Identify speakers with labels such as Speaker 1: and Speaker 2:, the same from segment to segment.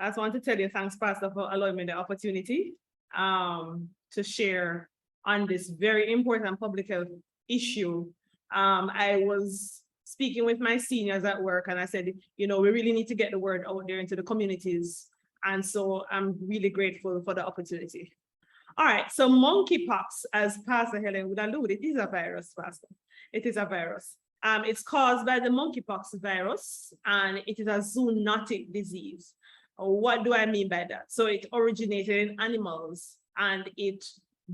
Speaker 1: I just want to tell you thanks, Pastor, for allowing me the opportunity to share on this very important public health issue. I was speaking with my seniors at work and I said, you know, we really need to get the word out there into the communities. And so I'm really grateful for the opportunity. All right, so monkeypox, as Pastor Helen would allude, it is a virus, Pastor. It is a virus. It's caused by the monkeypox virus, and it is a zoonotic disease. What do I mean by that? So it originated in animals, and it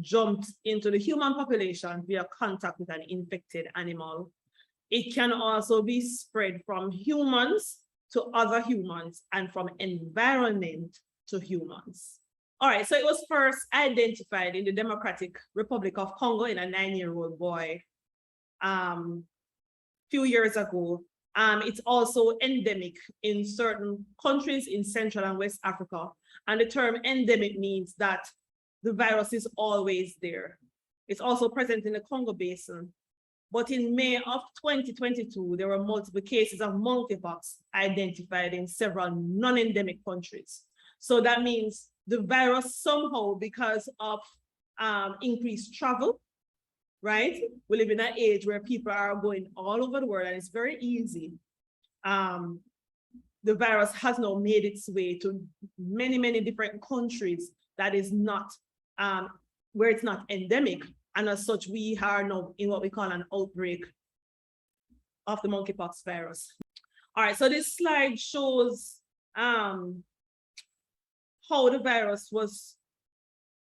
Speaker 1: jumped into the human population via contact with an infected animal. It can also be spread from humans to other humans and from environment to humans. All right, so it was first identified in the Democratic Republic of Congo in a 9-year-old boy few years ago. It's also endemic in certain countries in Central and West Africa. And the term endemic means that the virus is always there. It's also present in the Congo Basin. But in May of 2022, there were multiple cases of monkeypox identified in several non-endemic countries. So that means the virus somehow, because of increased travel, right? We live in an age where people are going all over the world and it's very easy. The virus has now made its way to many, many different countries that is not, where it's not endemic. And as such, we are now in what we call an outbreak of the monkeypox virus. All right, so this slide shows how the virus was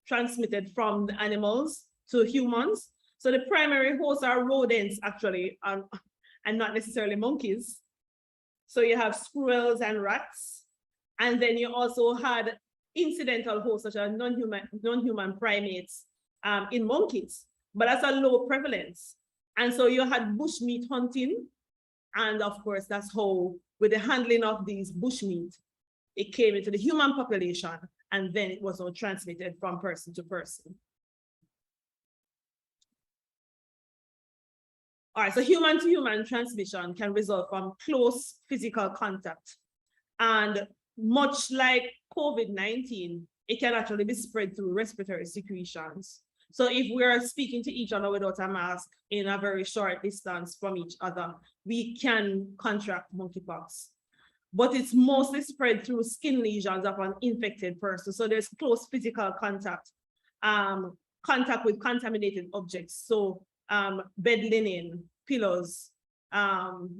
Speaker 1: transmitted from the animals to humans. So the primary hosts are rodents, actually, and not necessarily monkeys. So you have squirrels and rats. And then you also had incidental hosts, such as non-human primates in monkeys, but that's a low prevalence. And so you had bushmeat hunting. And of course, that's how, with the handling of these bushmeat, it came into the human population, and then it was all transmitted from person to person. All right, so human-to-human transmission can result from close physical contact. And much like COVID-19, it can actually be spread through respiratory secretions. So if we're speaking to each other without a mask in a very short distance from each other, we can contract monkeypox. But it's mostly spread through skin lesions of an infected person. So there's close physical contact, contact with contaminated objects. So bed linen, pillows,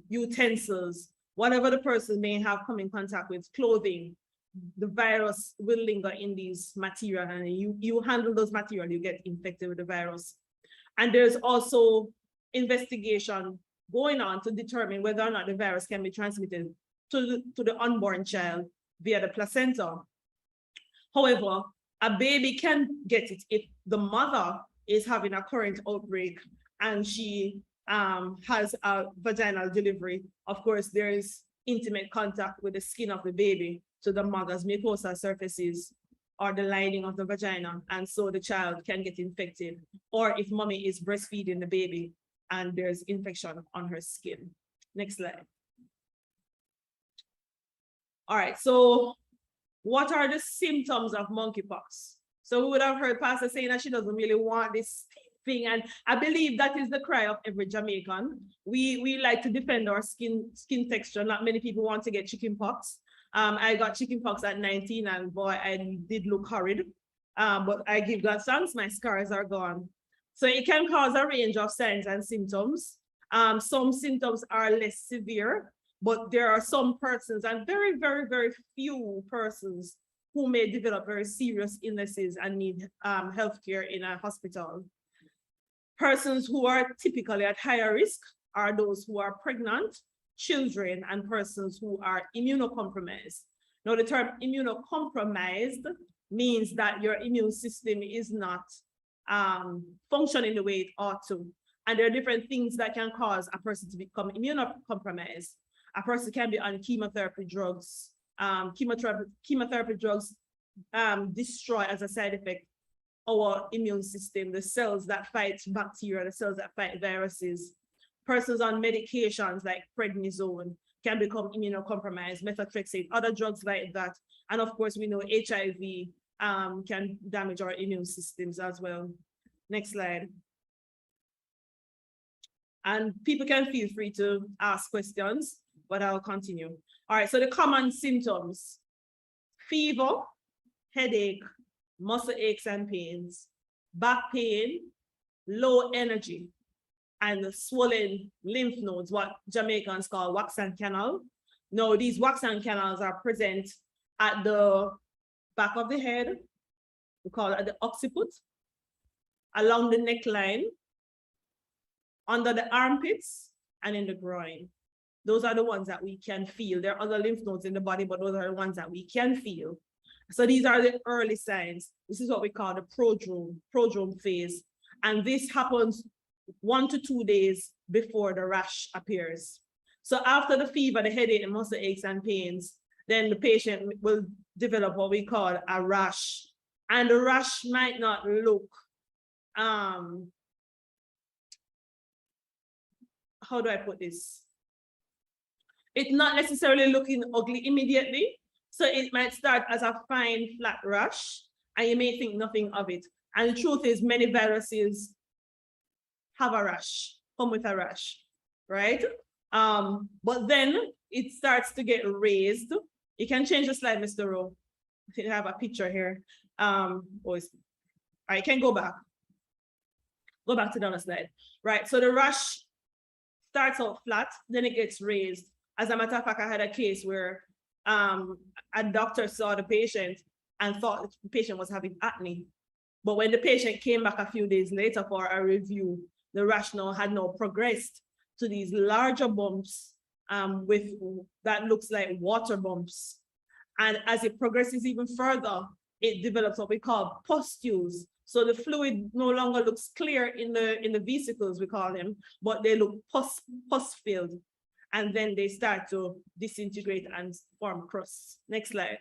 Speaker 1: utensils, whatever the person may have come in contact with, clothing, the virus will linger in these materials, and you handle those materials, you get infected with the virus. And there's also investigation going on to determine whether or not the virus can be transmitted to the unborn child via the placenta. However, a baby can get it if the mother is having a current outbreak and she has a vaginal delivery. Of course, there is intimate contact with the skin of the baby to the mother's mucosal surfaces or the lining of the vagina, and so the child can get infected. Or if mommy is breastfeeding the baby and there's infection on her skin. Next slide. All right, so what are the symptoms of monkeypox? So we would have heard Pastor saying that she doesn't really want this thing, and I believe that is the cry of every Jamaican. We like to defend our skin texture. Not many people want to get chickenpox. I got chickenpox at 19, and boy, I did look horrid. But I give God thanks, my scars are gone. So it can cause a range of signs and symptoms. Some symptoms are less severe, but there are some persons, and very, very, very few persons, who may develop very serious illnesses and need healthcare in a hospital. Persons who are typically at higher risk are those who are pregnant, children, and persons who are immunocompromised. Now, the term immunocompromised means that your immune system is not functioning the way it ought to. And there are different things that can cause a person to become immunocompromised. A person can be on chemotherapy drugs. Chemotherapy drugs destroy, as a side effect, our immune system, the cells that fight bacteria, the cells that fight viruses. Persons on medications like prednisone can become immunocompromised, methotrexate, other drugs like that And of course, we know HIV can damage our immune systems as well. Next slide. And people can feel free to ask questions, but I'll continue. All right, so the common symptoms: fever, headache, muscle aches and pains, back pain, low energy, and swollen lymph nodes, what Jamaicans call wax and canal. Now, these wax and canals are present at the back of the head, we call it the occiput, along the neckline, under the armpits, and in the groin. Those are the ones that we can feel. There are other lymph nodes in the body, but those are the ones that we can feel. So these are the early signs. This is what we call the prodrome phase. And this happens 1 to 2 days before the rash appears. So after the fever, the headache, and muscle aches and pains, then the patient will develop what we call a rash. And the rash might not look, how do I put this? It's not necessarily looking ugly immediately. So it might start as a fine, flat rash, and you may think nothing of it. And the truth is, many viruses have a rash, come with a rash, right? But then it starts to get raised. You can change the slide, Mr. Rowe. I think I have a picture here. I can go back. Go back to the other slide. Right, so the rash starts out flat, then it gets raised. As a matter of fact, I had a case where a doctor saw the patient and thought the patient was having acne. But when the patient came back a few days later for a review, the rash now had now progressed to these larger bumps with that looks like water bumps. And as it progresses even further, it develops what we call pustules. So the fluid no longer looks clear in the vesicles, we call them, but they look pus-filled. And then they start to disintegrate and form crusts. Next slide.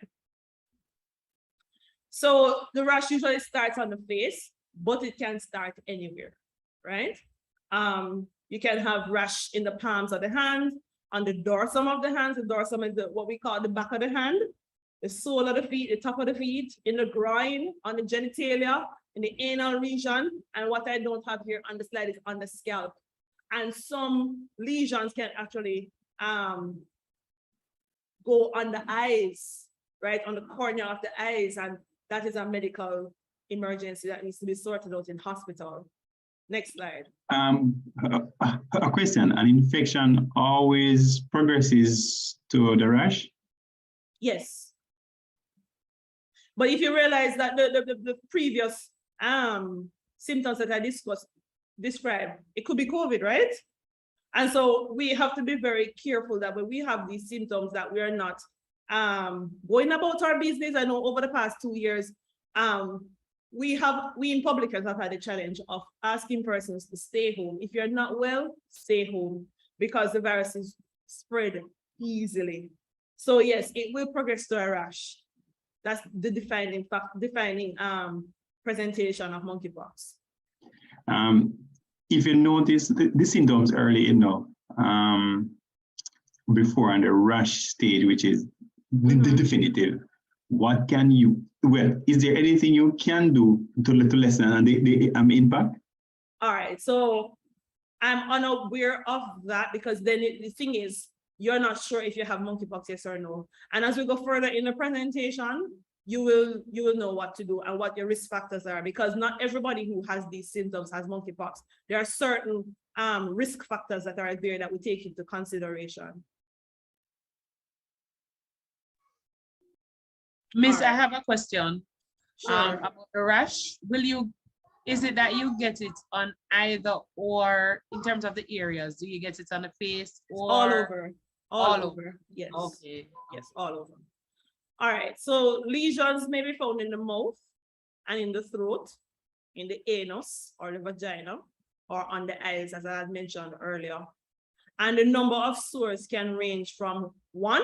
Speaker 1: So the rash usually starts on the face, but it can start anywhere, right? You can have rash in the palms of the hands, on the dorsum of the hands. The dorsum is what we call the back of the hand, the sole of the feet, the top of the feet, in the groin, on the genitalia, in the anal region. And what I don't have here on the slide is on the scalp. And some lesions can actually go on the eyes, right, on the cornea of the eyes. And that is a medical emergency that needs to be sorted out in hospital. Next slide.
Speaker 2: A question, an infection always progresses to the rash?
Speaker 1: Yes. But if you realize that the previous symptoms that I described, it could be COVID, right? And so we have to be very careful that when we have these symptoms that we are not going about our business. I know over the past 2 years, we in public health have had a challenge of asking persons to stay home. If you're not well, stay home, because the virus is spread easily. So yes, it will progress to a rash. That's the defining presentation of monkeypox.
Speaker 2: If you notice the symptoms early enough, before on the rash stage, which is the definitive, what can you, is there anything you can do to lessen the impact?
Speaker 1: All right, so I'm unaware of that, because then the thing is, you're not sure if you have monkeypox, yes or no. And as we go further in the presentation, you will know what to do and what your risk factors are, because not everybody who has these symptoms has monkeypox. There are certain risk factors that are there that we take into consideration.
Speaker 3: Miss, I have a question.
Speaker 1: Sure.
Speaker 3: About the rash. Is it that you get it on either or in terms of the areas? Do you get it on the face or
Speaker 1: all over? All over. Yes.
Speaker 3: Okay.
Speaker 1: Yes, all over. All right, so lesions may be found in the mouth and in the throat, in the anus or the vagina, or on the eyes, as I had mentioned earlier. And the number of sores can range from one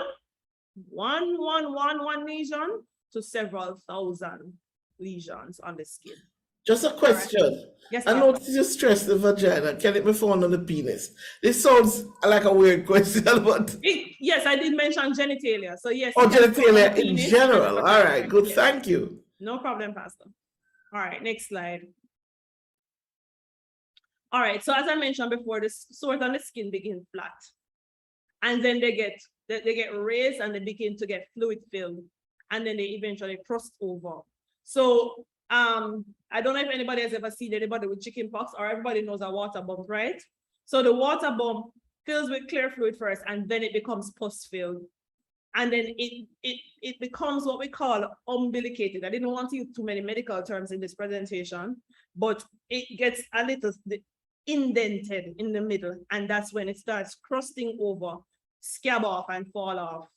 Speaker 1: lesion to several thousand lesions on the skin.
Speaker 4: Just a question.
Speaker 1: Yes,
Speaker 4: I
Speaker 1: ma'am.
Speaker 4: noticed you stress the vagina. Can it be found on the penis? This sounds like a weird question, but
Speaker 1: Yes, I did mention genitalia. So yes,
Speaker 4: oh,
Speaker 1: it can be found on
Speaker 4: genitalia
Speaker 1: the
Speaker 4: in
Speaker 1: penis and the
Speaker 4: general. All
Speaker 1: vagina.
Speaker 4: right, good.
Speaker 1: Yes.
Speaker 4: Thank you.
Speaker 1: No problem, Pastor. All right, next slide. All right, so as I mentioned before, the sores on the skin begin flat. And then they get raised and they begin to get fluid filled. And then they eventually crust over. So I don't know if anybody has ever seen anybody with chickenpox, or everybody knows a water bump, right? So the water bump fills with clear fluid first, and then it becomes pus filled. And then it becomes what we call umbilicated. I didn't want to use too many medical terms in this presentation, but it gets a little indented in the middle, and that's when it starts crusting over, scab off and fall off,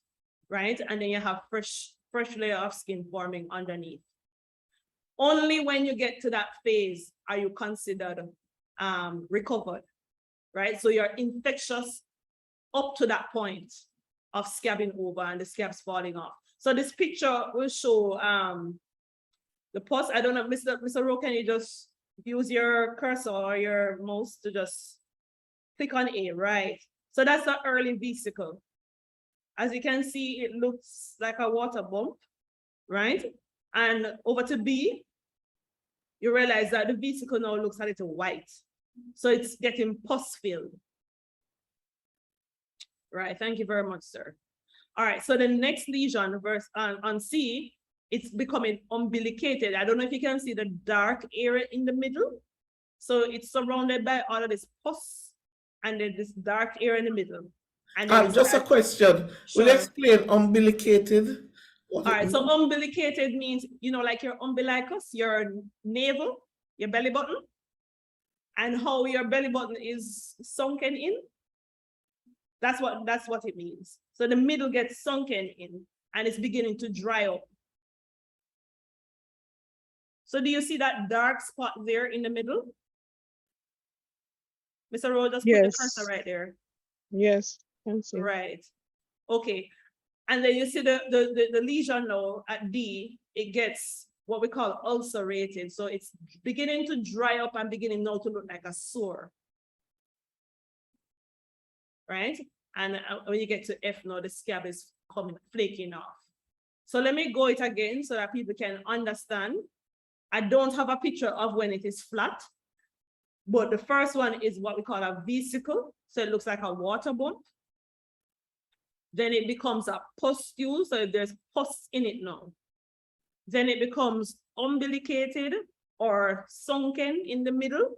Speaker 1: right? And then you have fresh layer of skin forming underneath. Only when you get to that phase are you considered recovered, right? So you're infectious up to that point of scabbing over and the scabs falling off. So this picture will show the pus. I don't know, Mr. Rowe, can you just use your cursor or your mouse to just click on A, right? So that's the early vesicle. As you can see, it looks like a water bump, right? And over to B, you realize that the vesicle now looks a little white. So it's getting pus filled. Right, thank you very much, sir. All right, so the next lesion on C, it's becoming umbilicated. I don't know if you can see the dark area in the middle. So it's surrounded by all of this pus and then this dark area in the middle. And
Speaker 4: just a question.
Speaker 1: Sure.
Speaker 4: Will you explain umbilicated?
Speaker 1: All right, so umbilicated means, you know, like your umbilicus, your navel, your belly button, and how your belly button is sunken in. That's what it means. So the middle gets sunken in and it's beginning to dry up. So do you see that dark spot there in the middle? Mr. Rowe, just put the cursor right there.
Speaker 5: Yes, can see.
Speaker 1: Right. Okay. And then you see the lesion now at D, it gets what we call ulcerated. So it's beginning to dry up and beginning now to look like a sore. Right? And when you get to F now, the scab is flaking off. So let me go it again so that people can understand. I don't have a picture of when it is flat, but the first one is what we call a vesicle. So it looks like a water bump. Then it becomes a pustule, so there's pus in it now. Then it becomes umbilicated or sunken in the middle,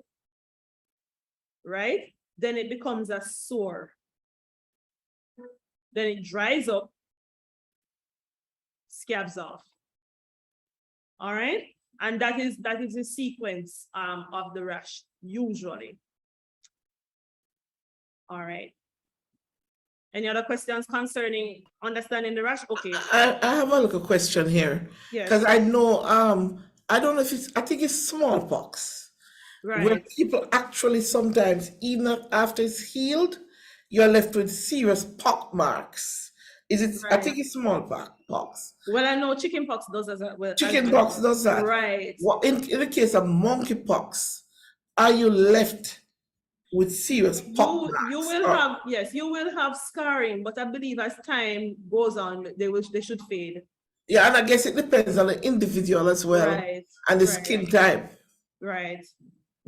Speaker 1: right? Then it becomes a sore. Then it dries up, scabs off. All right, and that is the sequence of the rash usually. All right. Any other questions concerning understanding the rash? Okay.
Speaker 4: I have a little question here.
Speaker 1: Yes.
Speaker 4: Because I know, I don't know if it's, I think it's smallpox.
Speaker 1: Right.
Speaker 4: Where people actually sometimes, even after it's healed, you're left with serious pock marks. Is it, I think it's smallpox.
Speaker 1: Well, I know chickenpox does as well.
Speaker 4: Chickenpox does that.
Speaker 1: Right.
Speaker 4: Well, in the case of monkeypox, are you left with serious pock marks?
Speaker 1: You will have, yes, you will have scarring, but I believe as time goes on, they should fade.
Speaker 4: Yeah, and I guess it depends on the individual as well,
Speaker 1: right,
Speaker 4: and the skin type.
Speaker 1: Right.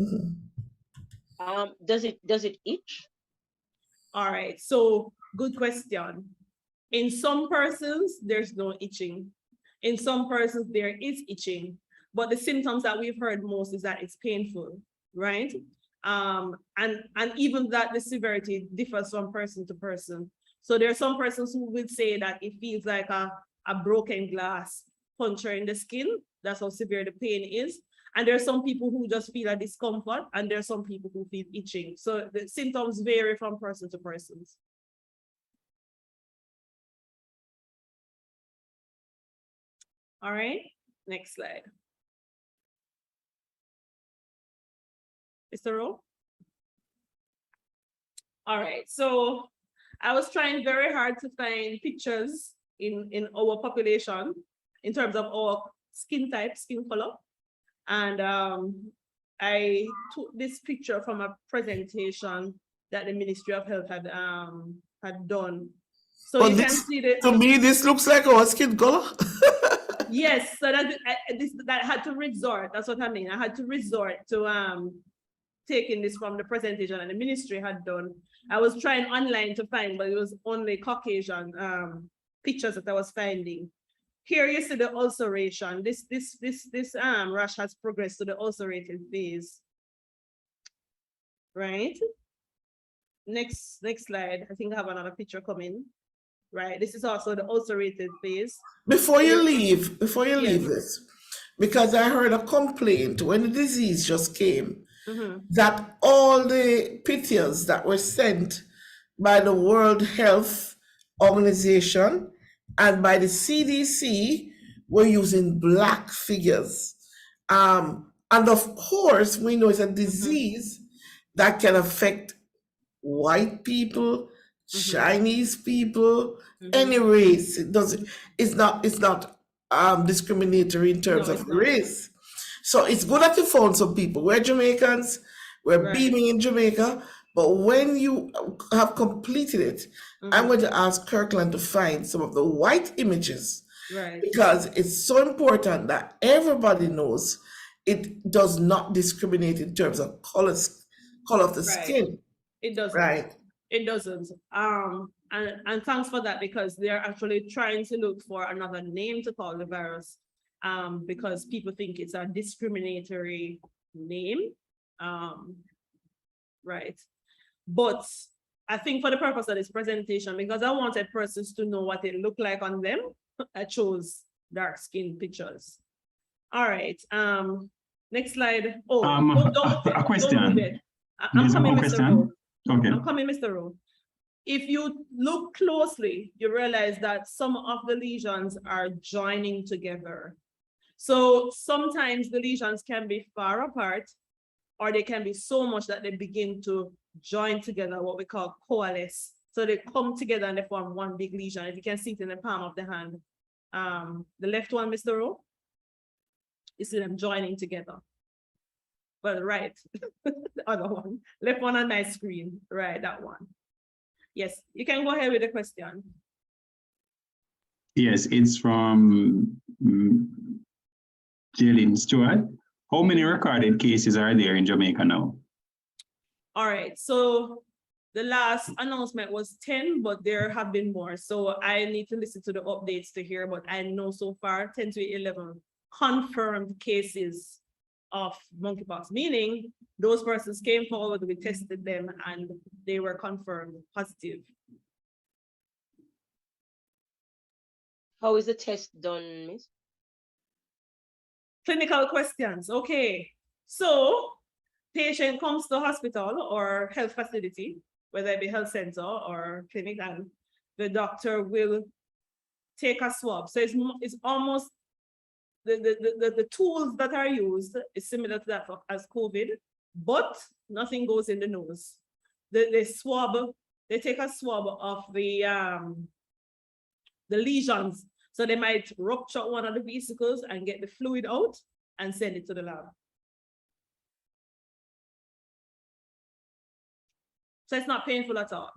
Speaker 4: Mm-hmm.
Speaker 6: Does it itch?
Speaker 1: All right, so good question. In some persons, there's no itching. In some persons, there is itching, but the symptoms that we've heard most is that it's painful, right? And even that the severity differs from person to person. So there are some persons who will say that it feels like a broken glass puncture in the skin. That's how severe the pain is. And there are some people who just feel a discomfort, and there are some people who feel itching. So the symptoms vary from person to person. All right, next slide. Mr. Rowe? All right, so I was trying very hard to find pictures in our population in terms of our skin type, skin color. And I took this picture from a presentation that the Ministry of Health had done. So
Speaker 4: But
Speaker 1: you can
Speaker 4: this,
Speaker 1: see the,
Speaker 4: to me, this looks like our skin color.
Speaker 1: yes, so that that had to resort. That's what I mean. I had to resort to taking this from the presentation and the ministry had done. I was trying online to find, but it was only Caucasian pictures that I was finding. Here you see the ulceration. This rash has progressed to the ulcerated phase. Right? Next slide. I think I have another picture coming. Right. This is also the ulcerated phase.
Speaker 4: Before you leave
Speaker 1: Yes.
Speaker 4: this, because I heard a complaint when the disease just came, that all the pictures that were sent by the World Health Organization and by the CDC were using black figures. And of course, we know it's a disease that can affect white people, Chinese people, any race. It's not discriminatory in terms of race. So it's good that you found some people. We're Jamaicans, we're beaming in Jamaica, but when you have completed it, I'm going to ask Kirkland to find some of the white images.
Speaker 1: Right.
Speaker 4: Because it's so important that everybody knows it does not discriminate in terms of color of the skin.
Speaker 1: It doesn't.
Speaker 4: Right.
Speaker 1: It doesn't. And thanks for that, because they're actually trying to look for another name to call the virus, because people think it's a discriminatory name. Right. But I think for the purpose of this presentation, because I wanted persons to know what it looked like on them, I chose dark skin pictures. All right. Next slide. Oh,
Speaker 2: a question.
Speaker 1: I'm coming, Mr. Rowe.
Speaker 2: Okay.
Speaker 1: I'm coming, Mr. Rowe. If you look closely, you realize that some of the lesions are joining together. So sometimes the lesions can be far apart, or they can be so much that they begin to join together, what we call coalesce. So they come together and they form one big lesion. If you can see it in the palm of the hand. The left one, Mr. Rowe, you see them joining together. Well, right, the other one, left one on my screen, right, that one. Yes, you can go ahead with the question.
Speaker 2: Yes, it's from Jalen Stewart. How many recorded cases are there in Jamaica now?
Speaker 1: All right, so the last announcement was 10, but there have been more. So I need to listen to the updates to hear, but I know so far 10 to 11 confirmed cases of monkeypox, meaning those persons came forward, we tested them, and they were confirmed positive.
Speaker 6: How is the test done, Miss?
Speaker 1: Clinical questions. Okay, so patient comes to hospital or health facility, whether it be health center or clinic, and the doctor will take a swab. So it's almost the tools that are used is similar to that as COVID, but nothing goes in the nose. They take a swab of the lesions. So they might rupture one of the vesicles and get the fluid out and send it to the lab. So it's not painful at all.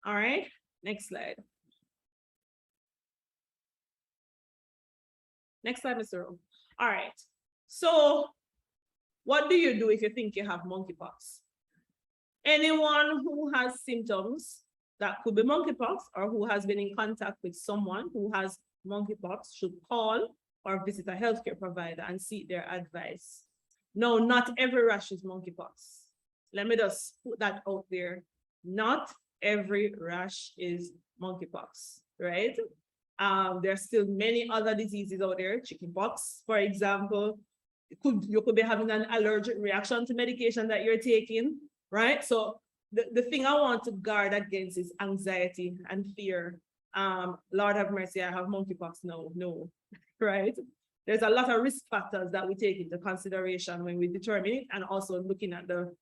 Speaker 1: All right, next slide. Next slide, Mr. Rowe. All right, so what do you do if you think you have monkeypox? Anyone who has symptoms that could be monkeypox or who has been in contact with someone who has monkeypox should call or visit a healthcare provider and seek their advice. No, not every rash is monkeypox. Let me just put that out there. Not every rash is monkeypox, right? There are still many other diseases out there. Chickenpox, for example, you could be having an allergic reaction to medication that you're taking, right? So the thing I want to guard against is anxiety and fear. Lord have mercy, I have monkeypox. No, right? There's a lot of risk factors that we take into consideration when we determine it, and also looking at the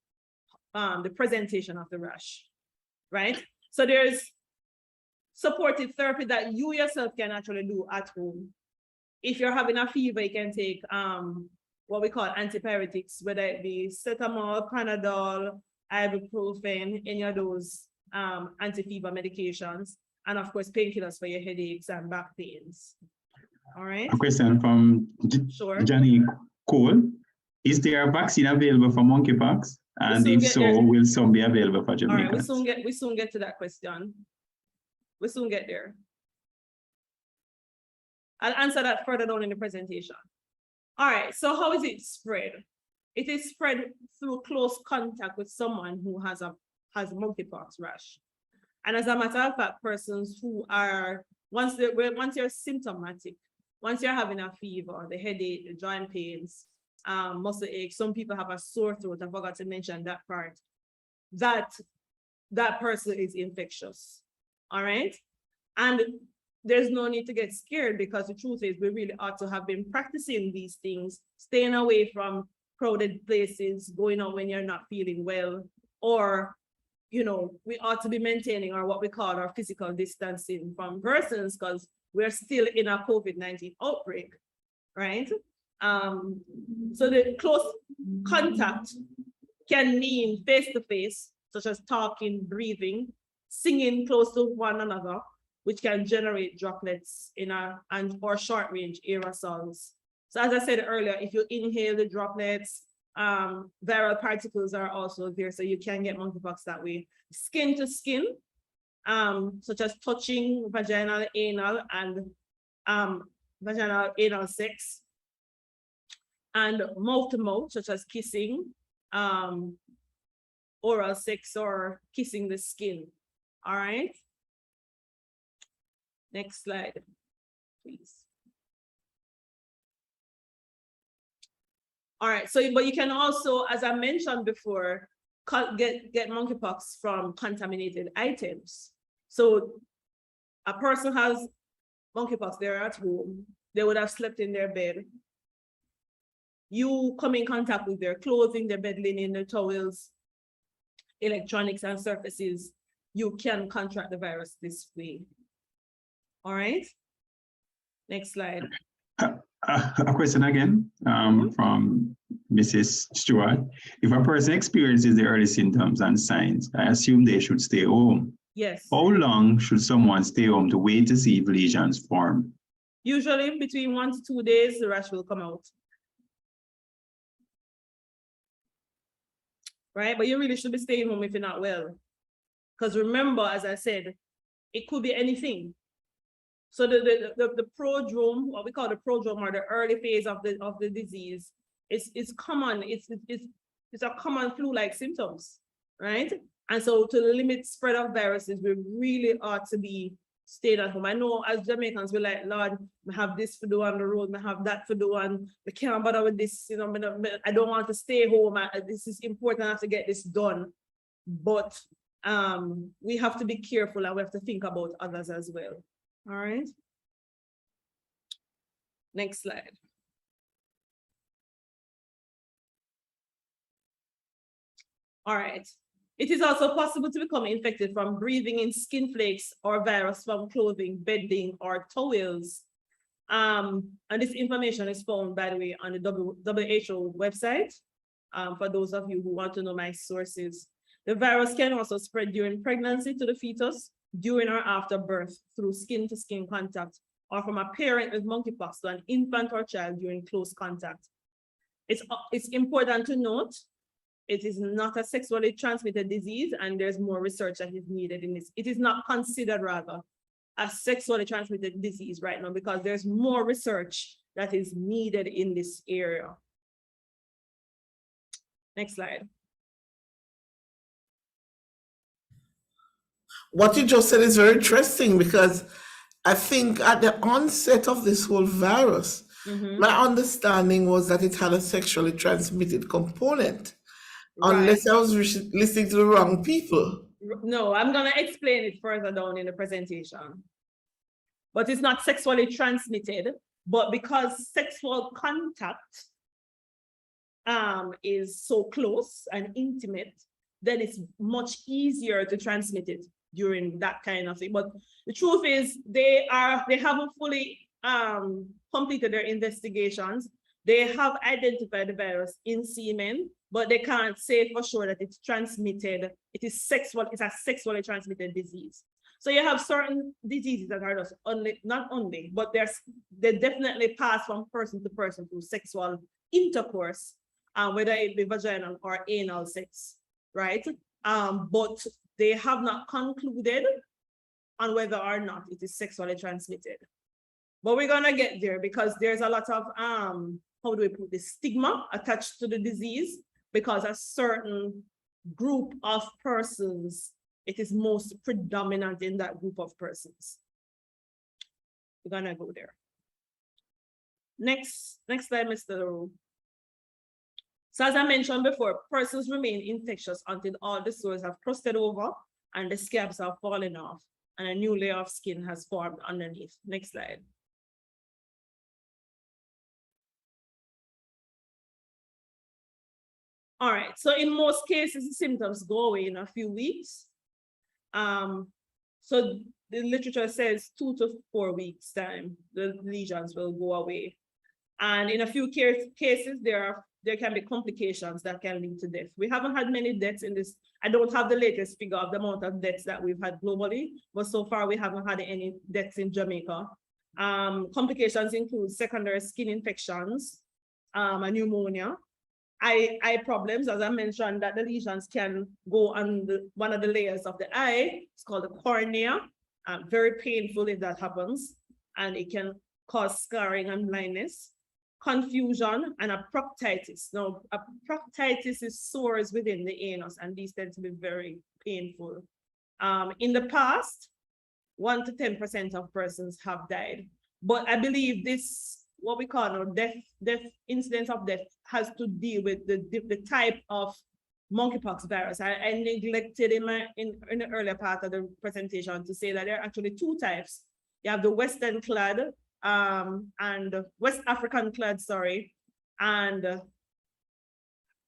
Speaker 1: presentation of the rash, right? So there's supportive therapy that you yourself can actually do at home. If you're having a fever, you can take what we call antipyretics, whether it be cetamol, Panadol, ibuprofen, any of those anti-fever medications, and of course painkillers for your headaches and back pains. All right.
Speaker 2: A question from
Speaker 1: Sure.
Speaker 2: Johnny Cole. Is there a vaccine available for monkeypox? And if so, will some be available for Jamaica?
Speaker 1: All right, we soon get to that question. We soon get there. I'll answer that further down in the presentation. All right, so how is it spread? It is spread through close contact with someone who has monkeypox rash. And as a matter of fact, persons who are, once you're symptomatic, once you're having a fever, the headache, the joint pains, muscle ache, some people have a sore throat, I forgot to mention that part, that person is infectious, all right? And there's no need to get scared, because the truth is we really ought to have been practicing these things, staying away from crowded places, going out when you're not feeling well, or, you know, we ought to be maintaining what we call our physical distancing from persons, because we're still in a COVID-19 outbreak, right? So the close contact can mean face-to-face, such as talking, breathing, singing close to one another, which can generate droplets in or short-range aerosols. So as I said earlier, if you inhale the droplets, viral particles are also there, so you can get monkeypox that way. Skin to skin, such as touching, vaginal, anal, and vaginal anal sex, and mouth to mouth, such as kissing, oral sex, or kissing the skin. All right. Next slide, please. All right, so, but you can also, as I mentioned before, get monkeypox from contaminated items. So a person has monkeypox, they're at home, they would have slept in their bed. You come in contact with their clothing, their bed linen, their towels, electronics and surfaces, you can contract the virus this way. All right, next slide.
Speaker 2: A question again from Mrs. Stewart. If a person experiences the early symptoms and signs, I assume they should stay home.
Speaker 1: Yes.
Speaker 2: How long should someone stay home to wait to see if lesions form?
Speaker 1: Usually between 1 to 2 days, the rash will come out. Right, but you really should be staying home if you're not well. Because remember, as I said, it could be anything. So the prodrome, what we call the prodrome, or the early phase of the disease, is common. It's a common flu-like symptoms, right? And so to limit spread of viruses, we really ought to be staying at home. I know as Jamaicans, we're like, Lord, I have this to do on the road, I have that to do, and we can't bother with this, you know, I don't want to stay home. This is important, I have to get this done. But we have to be careful, and we have to think about others as well. All right. Next slide. All right. It is also possible to become infected from breathing in skin flakes or virus from clothing, bedding, or towels. And this information is found, by the way, on the WHO website. For those of you who want to know my sources. The virus can also spread during pregnancy to the fetus, during or after birth through skin-to-skin contact, or from a parent with monkeypox to an infant or child during close contact. It's important to note, it is not a sexually transmitted disease, and there's more research that is needed in this. It is not considered, rather, a sexually transmitted disease right now, because there's more research that is needed in this area. Next slide.
Speaker 4: What you just said is very interesting, because I think at the onset of this whole virus, my understanding was that it had a sexually transmitted component, unless I was listening to the wrong people.
Speaker 1: No, I'm going to explain it further down in the presentation. But it's not sexually transmitted, but because sexual contact is so close and intimate, then it's much easier to transmit it during that kind of thing. But the truth is they haven't fully completed their investigations. They have identified the virus in semen, but they can't say for sure that it's transmitted. It's a sexually transmitted disease. So you have certain diseases that are just not only, but they definitely pass from person to person through sexual intercourse, whether it be vaginal or anal sex, right? But they have not concluded on whether or not it is sexually transmitted. But we're gonna get there because there's a lot of how do we put this, stigma attached to the disease, because a certain group of persons, it is most predominant in that group of persons. We're gonna go there. Next slide, Mr. Leroux. So as I mentioned before, persons remain infectious until all the sores have crusted over and the scabs have fallen off and a new layer of skin has formed underneath. Next slide. All right, so in most cases, the symptoms go away in a few weeks. So the literature says 2 to 4 weeks time, the lesions will go away. And in a few cases, there can be complications that can lead to death. We haven't had many deaths in this. I don't have the latest figure of the amount of deaths that we've had globally, but so far we haven't had any deaths in Jamaica. Complications include secondary skin infections, and pneumonia. Eye problems, as I mentioned, that the lesions can go on one of the layers of the eye. It's called the cornea. Very painful if that happens, and it can cause scarring and blindness. Confusion and a proctitis. Now, a proctitis is sores within the anus, and these tend to be very painful. In the past, 1 to 10% of persons have died, but I believe this, what we call now incidence of death, has to deal with the type of monkeypox virus. I neglected in the earlier part of the presentation to say that there are actually 2 types. You have the Western clad and West African clad, sorry, and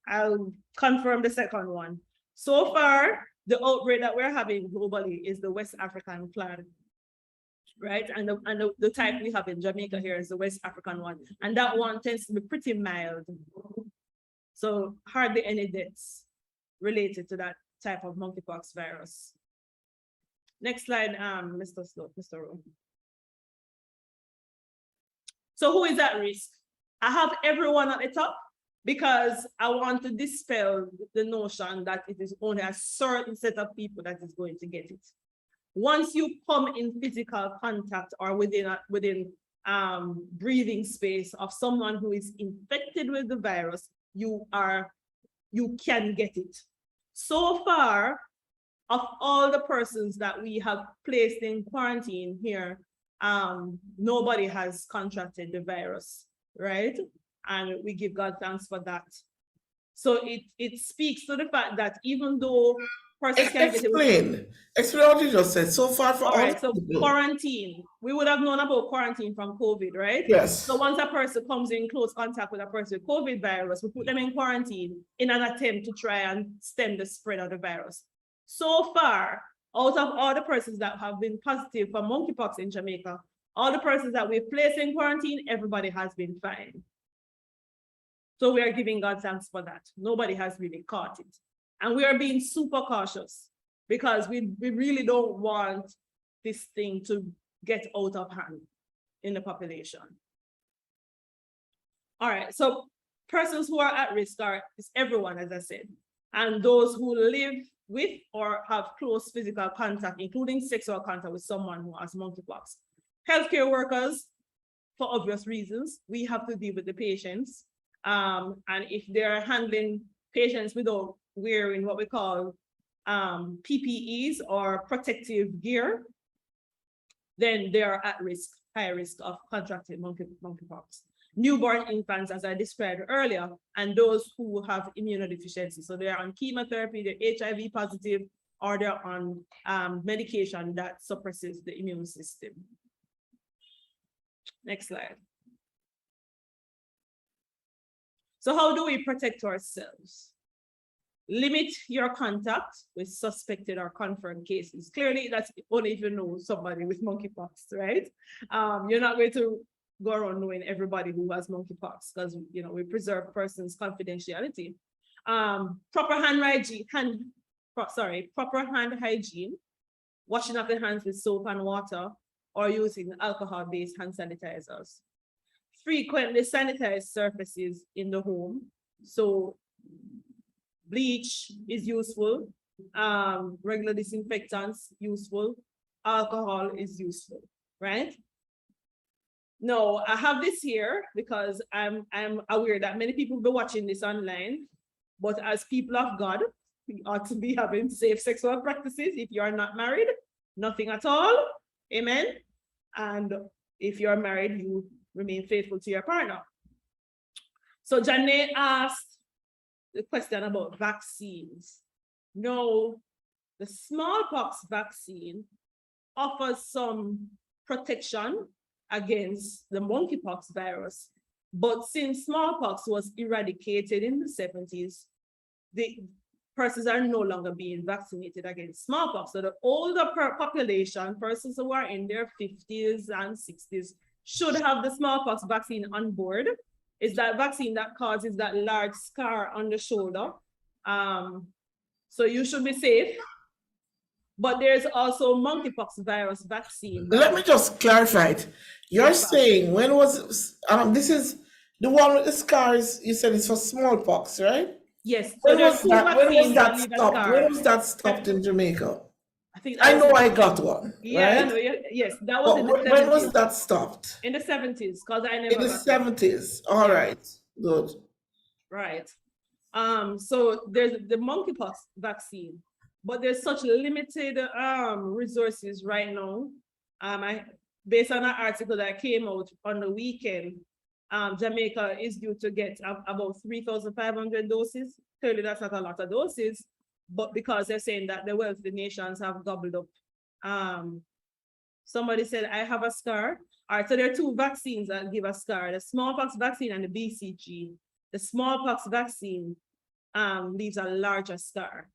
Speaker 1: I'll confirm the second one. So far, the outbreak that we're having globally is the West African clad, right? And the type we have in Jamaica here is the West African one. And that one tends to be pretty mild. So hardly any deaths related to that type of monkeypox virus. Next slide, Mr. Sloat, Mr. Rowe. So who is at risk? I have everyone at the top because I want to dispel the notion that it is only a certain set of people that is going to get it. Once you come in physical contact or within breathing space of someone who is infected with the virus, you can get it. So far, of all the persons that we have placed in quarantine here, nobody has contracted the virus, right? And we give God thanks for that. So it speaks to the fact that even though persons can get it.
Speaker 4: Explain what you just said. So far for all
Speaker 1: right, so
Speaker 4: people.
Speaker 1: Quarantine. We would have known about quarantine from COVID, right?
Speaker 4: Yes.
Speaker 1: So once a person comes in close contact with a person with COVID virus, we put them in quarantine in an attempt to try and stem the spread of the virus. So far, out of all the persons that have been positive for monkeypox in Jamaica, all the persons that we've placed in quarantine, everybody has been fine. So we are giving God thanks for that. Nobody has really caught it. And we are being super cautious because we really don't want this thing to get out of hand in the population. All right, so persons who are at risk is everyone, as I said, and those who live with or have close physical contact, including sexual contact with someone who has monkeypox. Healthcare workers, for obvious reasons, we have to deal with the patients. And if they're handling patients without wearing what we call PPEs or protective gear, then they are at risk, high risk of contracting monkeypox. Newborn infants, as I described earlier, and those who have immunodeficiency. So they're on chemotherapy, they're HIV positive, or they're on medication that suppresses the immune system. Next slide. So how do we protect ourselves? limit your contact with suspected or confirmed cases. Clearly, that's only if you know somebody with monkeypox, right? You're not going to go around knowing everybody who has monkeypox because, you know, we preserve persons' confidentiality. Proper hand hygiene, washing of the hands with soap and water, or using alcohol-based hand sanitizers. Frequently sanitize surfaces in the home. So bleach is useful, regular disinfectants useful, alcohol is useful, right? No, I have this here because I'm aware that many people will be watching this online, but as people of God, we ought to be having safe sexual practices. If you are not married, nothing at all, amen. And if you're married, you remain faithful to your partner. So Janae asked the question about vaccines. No, the smallpox vaccine offers some protection against the monkeypox virus, but since smallpox was eradicated in the 70s, the persons are no longer being vaccinated against smallpox. So the older population, persons who are in their 50s and 60s, should have the smallpox vaccine on board. It's that vaccine that causes that large scar on the shoulder. So you should be safe. But there's also monkeypox virus vaccine.
Speaker 4: Let me just clarify it. You're saying when was this is the one with the scars? You said it's for smallpox, right?
Speaker 1: Yes. So
Speaker 4: When was that? When was that
Speaker 1: leave a
Speaker 4: stopped?
Speaker 1: scar.
Speaker 4: When was that stopped in Jamaica?
Speaker 1: I think
Speaker 4: I know I got one.
Speaker 1: Yeah, I
Speaker 4: right?
Speaker 1: know. Yes, that was
Speaker 4: But
Speaker 1: in the 70s.
Speaker 4: when was that stopped?
Speaker 1: In the 70s, because I never
Speaker 4: In the
Speaker 1: got it.
Speaker 4: 70s. All right. Good.
Speaker 1: Right. So there's the monkeypox vaccine, but there's such limited resources right now. Based on an article that came out on the weekend, Jamaica is due to get about 3,500 doses. Clearly, that's not a lot of doses, but because they're saying that the wealthy nations have gobbled up. Somebody said, I have a scar. All right, so there are two vaccines that give a scar, the smallpox vaccine and the BCG. The smallpox vaccine leaves a larger scar.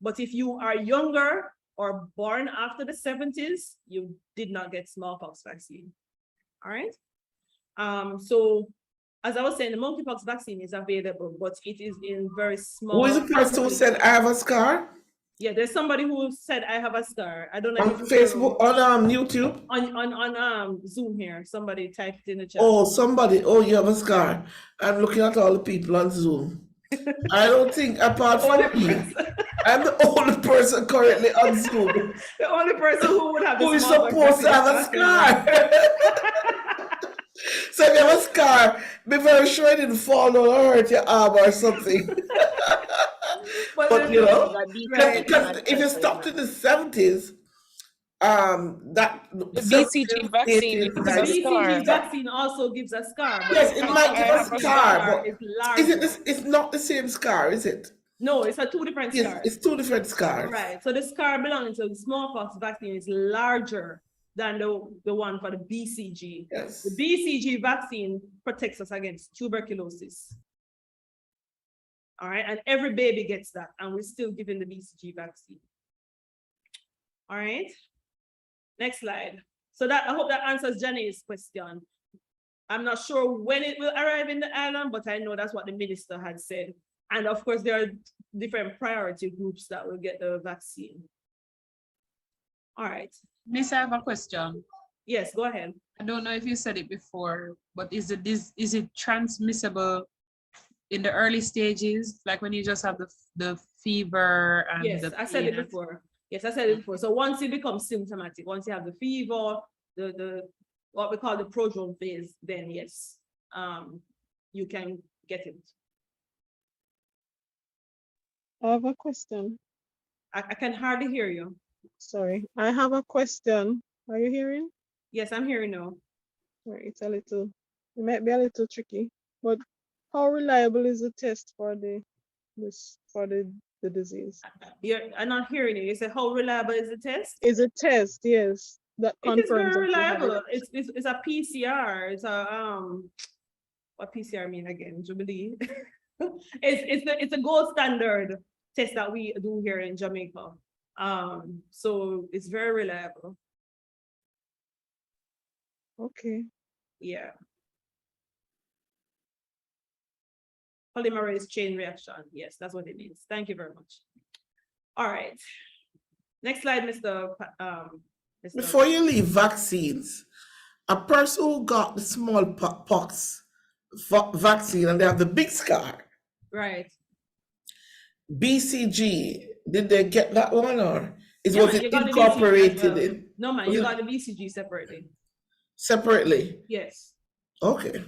Speaker 1: But if you are younger or born after the 70s, you did not get smallpox vaccine. All right. So as I was saying, the monkeypox vaccine is available, but it is in very small.
Speaker 4: Who is the person who said I have a scar?
Speaker 1: Yeah, there's somebody who said I have a scar. I don't know.
Speaker 4: On Facebook, on YouTube?
Speaker 1: On Zoom here. Somebody typed in the chat.
Speaker 4: Oh, somebody. Oh, you have a scar. I'm looking at all the people on Zoom. I don't think, apart from me, I'm the only person currently on Zoom.
Speaker 1: The only person who would have
Speaker 4: who is supposed to have a scar. So if you have a scar, be very sure it didn't fall or hurt your arm or something. But you know, because if you stopped in the 70s, that
Speaker 5: the BCG vaccine
Speaker 1: the BCG vaccine also gives a scar.
Speaker 4: Yes, it might give a scar, but is it? It's not the same scar, is it?
Speaker 1: No, it's two different scars.
Speaker 4: It's two different scars.
Speaker 1: Right. So the scar belonging to the smallpox vaccine is larger than the one for the BCG.
Speaker 4: Yes.
Speaker 1: The BCG vaccine protects us against tuberculosis. All right, and every baby gets that, and we're still giving the BCG vaccine. All right, next slide. So that I hope that answers Jenny's question. I'm not sure when it will arrive in the island, but I know that's what the minister had said. And of course, there are different priority groups that will get the vaccine. All right.
Speaker 3: Miss, I have a question.
Speaker 1: Yes, go ahead.
Speaker 3: I don't know if you said it before, but is it transmissible in the early stages, like when you just have the fever and
Speaker 1: yes,
Speaker 3: the
Speaker 1: I said it before. Yes, I said it before. So once it becomes symptomatic, once you have the fever, the what we call the prodrome phase, then yes, you can get it.
Speaker 5: I have a question.
Speaker 1: I can hardly hear you.
Speaker 5: Sorry, I have a question. Are you hearing?
Speaker 1: Yes, I'm hearing now.
Speaker 5: Right, it might be a little tricky, but how reliable is the test for the disease?
Speaker 1: I'm not hearing you. You said how reliable is the test?
Speaker 5: Is a test, yes, that confirms.
Speaker 1: It is very reliable.
Speaker 5: It.
Speaker 1: It's a PCR. It's a what PCR mean again? Jubilee. It's a gold standard test that we do here in Jamaica. So it's very reliable.
Speaker 5: Okay.
Speaker 1: Yeah. Polymerase chain reaction. Yes, that's what it means. Thank you very much. All right. Next slide, Mr.
Speaker 4: Before you leave vaccines, a person who got the smallpox vaccine and they have the big scar,
Speaker 1: Right.
Speaker 4: BCG, did they get that one or
Speaker 1: Yeah,
Speaker 4: was
Speaker 1: man,
Speaker 4: it
Speaker 1: you got the BCG as
Speaker 4: incorporated
Speaker 1: well.
Speaker 4: in
Speaker 1: No, man,
Speaker 4: was
Speaker 1: you
Speaker 4: it
Speaker 1: got the BCG separately.
Speaker 4: separately?
Speaker 1: Yes.
Speaker 4: Okay.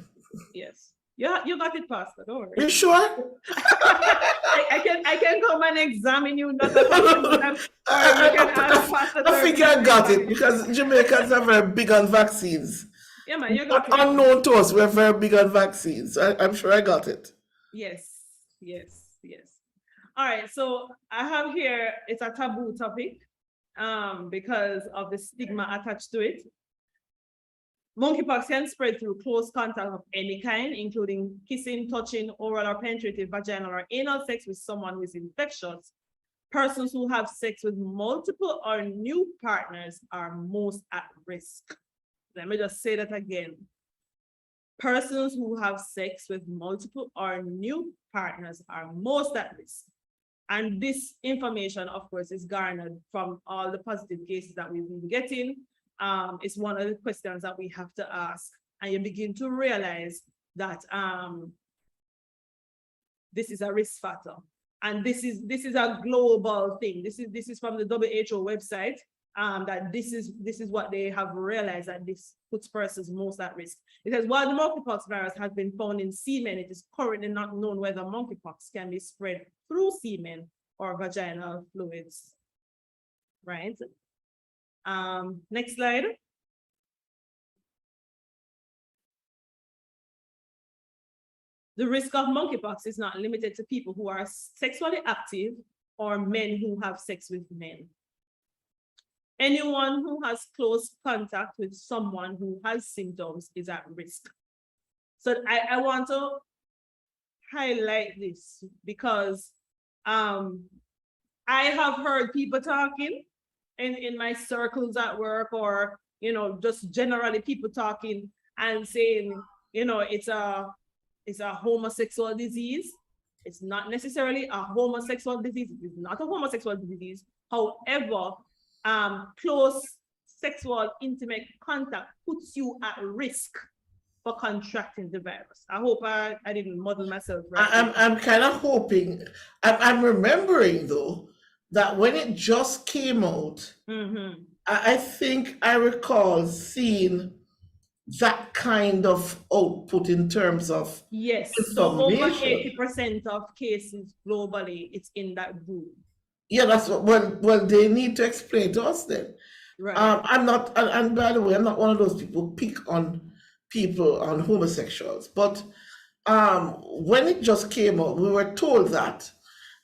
Speaker 1: Yes. Yeah, you got it, Pastor. Don't worry.
Speaker 4: You sure?
Speaker 1: I can come and examine you, not a problem.
Speaker 4: I think I got it because Jamaicans are very big on vaccines.
Speaker 1: Yeah, man, you got it.
Speaker 4: Unknown to us, we're very big on vaccines. I'm sure I got it.
Speaker 1: Yes, yes, yes. All right, so I have here, it's a taboo topic because of the stigma attached to it. Monkeypox can spread through close contact of any kind, including kissing, touching, oral or penetrative vaginal or anal sex with someone who is infectious. Persons who have sex with multiple or new partners are most at risk. Let me just say that again. Persons who have sex with multiple or new partners are most at risk. And this information, of course, is garnered from all the positive cases that we've been getting. It's one of the questions that we have to ask, and you begin to realize that this is a risk factor, and this is a global thing. This is from the WHO website. That this is what they have realized, that this puts persons most at risk. It says, while the monkeypox virus has been found in semen, it is currently not known whether monkeypox can be spread through semen or vaginal fluids. Right. Next slide. The risk of monkeypox is not limited to people who are sexually active or men who have sex with men. Anyone who has close contact with someone who has symptoms is at risk. So I want to highlight this because I have heard people talking in my circles at work, or just generally people talking and saying, it's a homosexual disease. It's not necessarily a homosexual disease. It's not a homosexual disease. However, close sexual intimate contact puts you at risk for contracting the virus. I hope I didn't muddle myself right.
Speaker 4: I'm kind of hoping, I'm remembering though, that when it just came out, I think I recall seeing that kind of output in terms of
Speaker 1: yes, so over 80% of cases globally, it's in that group.
Speaker 4: Yeah, that's what. Well, they need to explain to us then.
Speaker 1: Right.
Speaker 4: I'm not, and by the way, I'm not one of those people who pick on people, on homosexuals. But when it just came out, we were told that.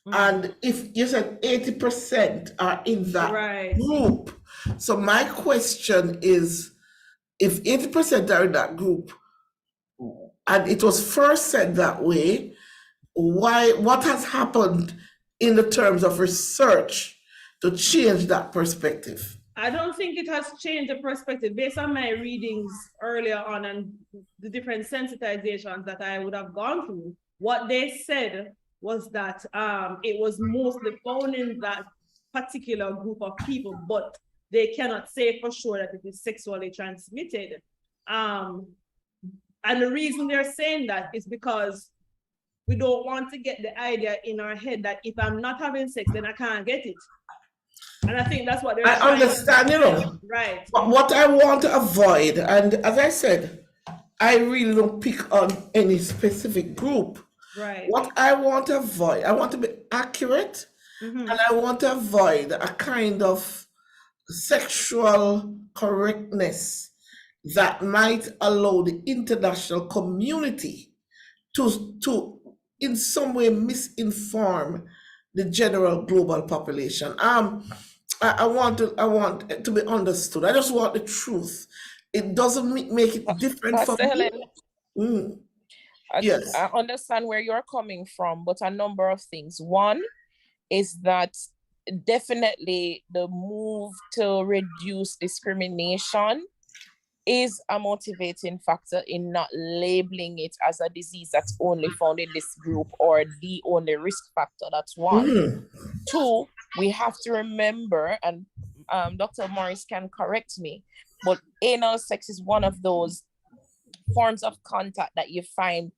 Speaker 4: And if you said 80% are in that group, so my question is, if 80% are in that group, and it was first said that way, what has happened in the terms of research to change that perspective?
Speaker 1: I don't think it has changed the perspective based on my readings earlier on and the different sensitizations that I would have gone through. What they said was that it was mostly found in that particular group of people, but they cannot say for sure that it is sexually transmitted. And the reason they're saying that is because we don't want to get the idea in our head that if I'm not having sex, then I can't get it. And I think that's what they're
Speaker 4: I understand,
Speaker 1: right.
Speaker 4: But what I want to avoid, and as I said, I really don't pick on any specific group.
Speaker 1: Right.
Speaker 4: What I want to avoid, I want to be accurate, and I want to avoid a kind of sexual correctness that might allow the international community to in some way misinform the general global population. I want it to be understood. I just want the truth. It doesn't make it different from
Speaker 7: Pastor Helen,
Speaker 4: Yes.
Speaker 7: I understand where you're coming from, but a number of things. One is that definitely the move to reduce discrimination is a motivating factor in not labeling it as a disease that's only found in this group or the only risk factor. That's one.
Speaker 4: Mm-hmm.
Speaker 7: Two, we have to remember, and Dr. Morris can correct me, but anal sex is one of those forms of contact that you find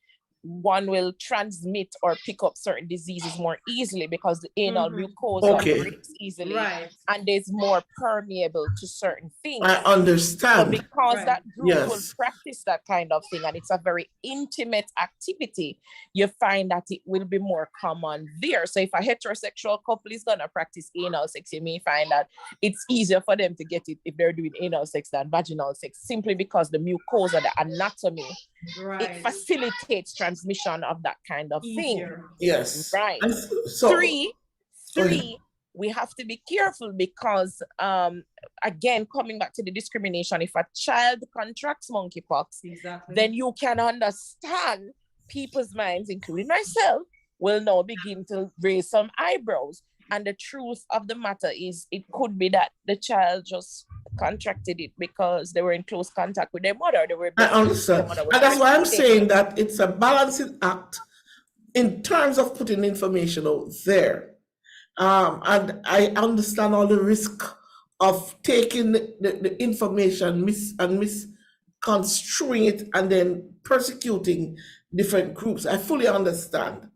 Speaker 7: one will transmit or pick up certain diseases more easily because the anal mucosa breaks easily and is more permeable to certain things.
Speaker 4: I understand.
Speaker 7: So because that group will practice that kind of thing and it's a very intimate activity, you find that it will be more common there. So if a heterosexual couple is gonna practice anal sex, you may find that it's easier for them to get it if they're doing anal sex than vaginal sex, simply because the mucosa, the anatomy, it facilitates transmission of that kind of thing.
Speaker 4: Yes.
Speaker 7: Right.
Speaker 4: So,
Speaker 7: three, we have to be careful because, again, coming back to the discrimination, if a child contracts monkeypox, then you can understand people's minds, including myself, will now begin to raise some eyebrows. And the truth of the matter is, it could be that the child just contracted it because they were in close contact with their mother.
Speaker 4: I understand. And that's why I'm saying that it's a balancing act in terms of putting information out there. And I understand all the risk of taking the information misconstruing it and then persecuting different groups. I fully understand.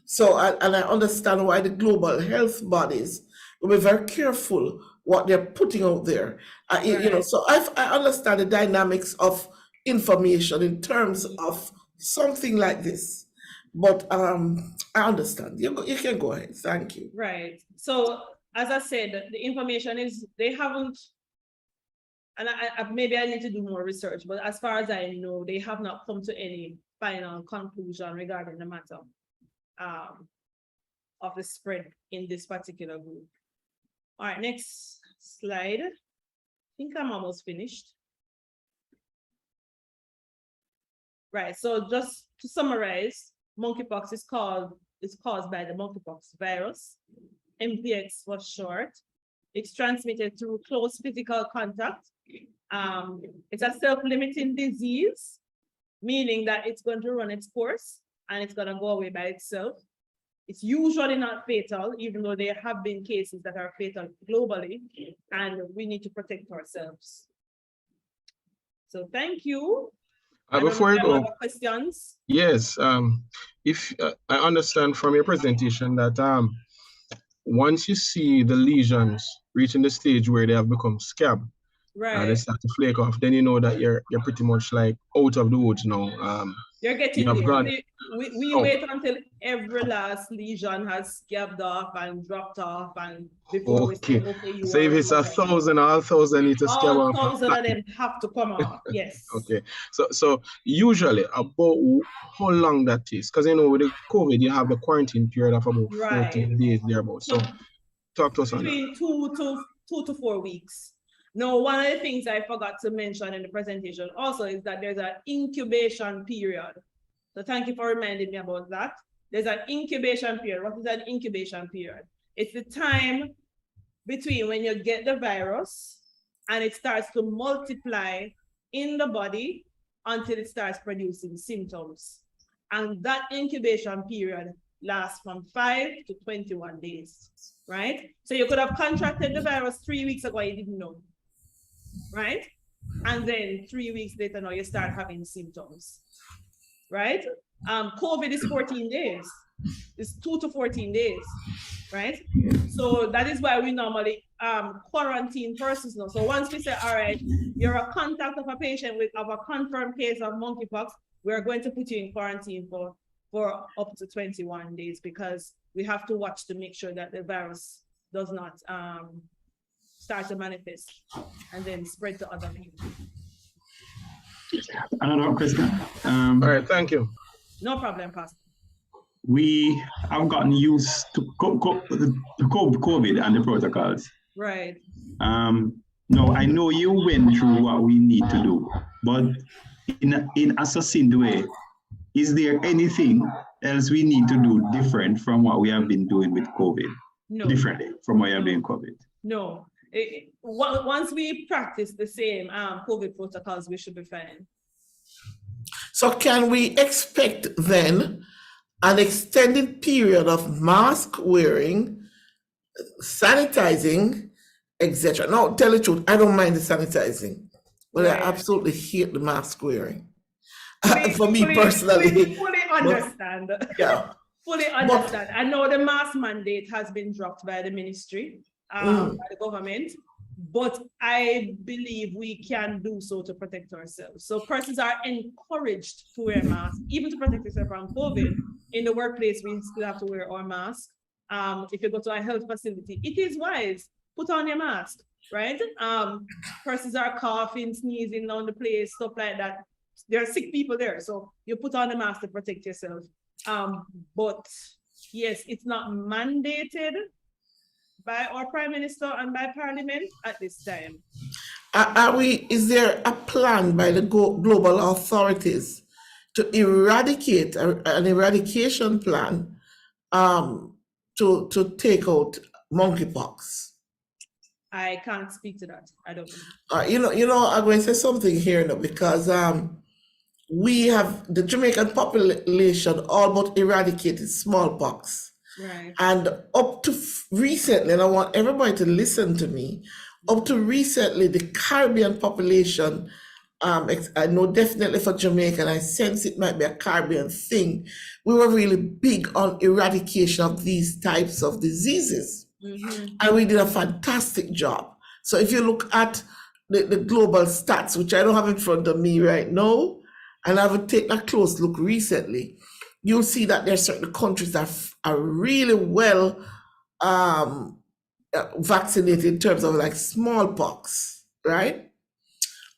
Speaker 4: So, and I understand why the global health bodies will be very careful what they're putting out there. You know, so I understand the dynamics of information in terms of something like this. But I understand. You can go ahead. Thank you.
Speaker 1: Right. So, as I said, the information is, they haven't, and maybe I need to do more research, but as far as I know, they have not come to any final conclusion regarding the matter of the spread in this particular group. All right, next slide. I think I'm almost finished. Right, so just to summarize, monkeypox is caused by the monkeypox virus. MPX for short. It's transmitted through close physical contact. It's a self-limiting disease, meaning that it's going to run its course and it's going to go away by itself. It's usually not fatal, even though there have been cases that are fatal globally, and we need to protect ourselves. So thank you.
Speaker 8: Before you go,
Speaker 1: questions?
Speaker 8: Yes, if I understand from your presentation that once you see the lesions reaching the stage where they have become scab, they start to flake off, then you know that you're pretty much like out of the woods now.
Speaker 1: You're getting there. We wait until every last lesion has scabbed off and dropped off, and before we say, okay, you
Speaker 8: so if it's 1,000 or 1,000 need to scab off.
Speaker 1: 1,000 of them have to come off. Yes.
Speaker 8: Okay. So usually about how long that is, because you know with the COVID you have the quarantine period of about 14 days thereabouts. So talk to us on that.
Speaker 1: Between 2 to 4 weeks. Now, one of the things I forgot to mention in the presentation also is that there's an incubation period. So thank you for reminding me about that. There's an incubation period. What is an incubation period? It's the time between when you get the virus and it starts to multiply in the body until it starts producing symptoms. And that incubation period lasts from 5 to 21 days, right? So you could have contracted the virus 3 weeks ago, you didn't know. Right? And then 3 weeks later, now you start having symptoms, right? COVID is 14 days. It's 2 to 14 days, right? So that is why we normally quarantine persons now. So once we say, all right, you're a contact of a patient of a confirmed case of monkeypox, we're going to put you in quarantine for up to 21 days because we have to watch to make sure that the virus does not start to manifest and then spread to other people.
Speaker 2: Another question.
Speaker 8: All right, thank you.
Speaker 1: No problem, Pastor.
Speaker 2: We have gotten used to COVID and the protocols.
Speaker 1: Right.
Speaker 2: No, I know you went through what we need to do, but in a succinct way, is there anything else we need to do different from what we have been doing with COVID?
Speaker 1: No.
Speaker 2: Differently from what you have been COVID?
Speaker 1: No. Once we practice the same COVID protocols, we should be fine.
Speaker 4: So can we expect then an extended period of mask wearing, sanitizing, etc.? No, tell the truth, I don't mind the sanitizing, but
Speaker 1: Right.
Speaker 4: I absolutely hate the mask wearing.
Speaker 1: For
Speaker 4: me personally.
Speaker 1: Fully understand.
Speaker 4: Yeah.
Speaker 1: Fully understand. I know the mask mandate has been dropped by the ministry, by the government, but I believe we can do so to protect ourselves. So persons are encouraged to wear masks, even to protect yourself from COVID. In the workplace, we still have to wear our mask. If you go to a health facility, it is wise, put on your mask, right? Persons are coughing, sneezing on the place, stuff like that. There are sick people there, so you put on a mask to protect yourself. But yes, it's not mandated by our Prime Minister and by Parliament at this time.
Speaker 4: Is there a plan by the global authorities to eradicate an eradication plan to take out monkeypox?
Speaker 1: I can't speak to that. I don't
Speaker 4: You
Speaker 1: know.
Speaker 4: know, I'm going to say something here now because we have the Jamaican population all but eradicated smallpox.
Speaker 1: Right.
Speaker 4: And up to recently, and I want everybody to listen to me, up to recently, the Caribbean population, I know definitely for Jamaica, and I sense it might be a Caribbean thing, we were really big on eradication of these types of diseases. And we did a fantastic job. So if you look at the global stats, which I don't have in front of me right now, and I've taken a close look recently, you'll see that there are certain countries that are really well vaccinated in terms of like smallpox, right?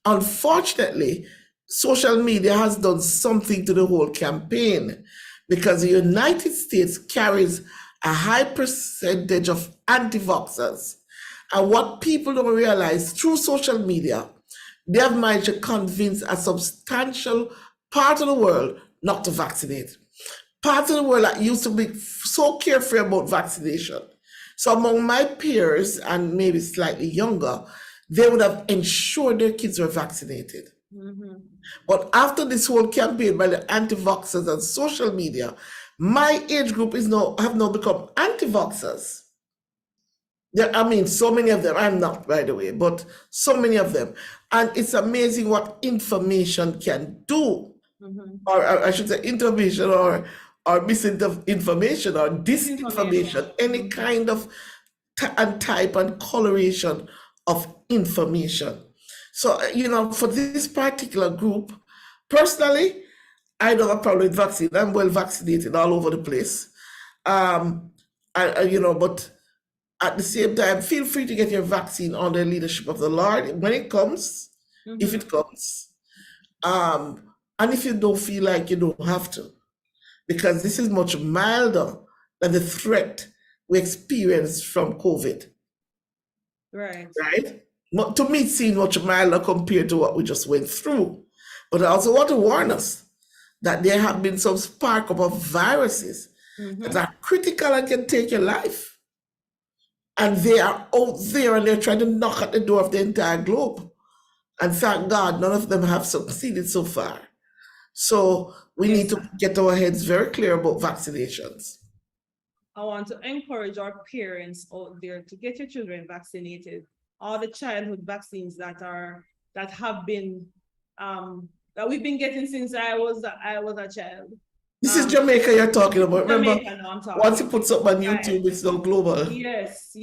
Speaker 4: Unfortunately, social media has done something to the whole campaign because the United States carries a high percentage of anti-vaxxers. And what people don't realize, through social media, they have managed to convince a substantial part of the world not to vaccinate. Parts of the world that used to be so carefree about vaccination. So among my peers, and maybe slightly younger, they would have ensured their kids were vaccinated. But after this whole campaign by the anti-vaxxers and social media, my age group have now become anti-vaxxers. I mean, so many of them, I'm not, by the way, but so many of them. And it's amazing what information can do, or I should say information or misinformation or disinformation, any kind of type and coloration of information. So, you know, for this particular group, personally, I don't have a problem with vaccine. I'm well vaccinated all over the place. You know, but at the same time, feel free to get your vaccine under the leadership of the Lord when it comes, if it comes. And if you don't feel like you don't have to, because this is much milder than the threat we experienced from COVID.
Speaker 1: Right.
Speaker 4: Right? To me, it seems much milder compared to what we just went through. But I also want to warn us that there have been some spark up of viruses that are critical and can take your life. And they are out there and they're trying to knock at the door of the entire globe. And thank God, none of them have succeeded so far. So we need to get our heads very clear about vaccinations.
Speaker 1: I want to encourage our parents out there to get your children vaccinated. All the childhood vaccines that have been that we've been getting since I was a child.
Speaker 4: This is Jamaica you're talking about. Remember,
Speaker 1: Jamaica, no, I'm talking
Speaker 4: once you put something on YouTube, it's now global.
Speaker 1: Yes.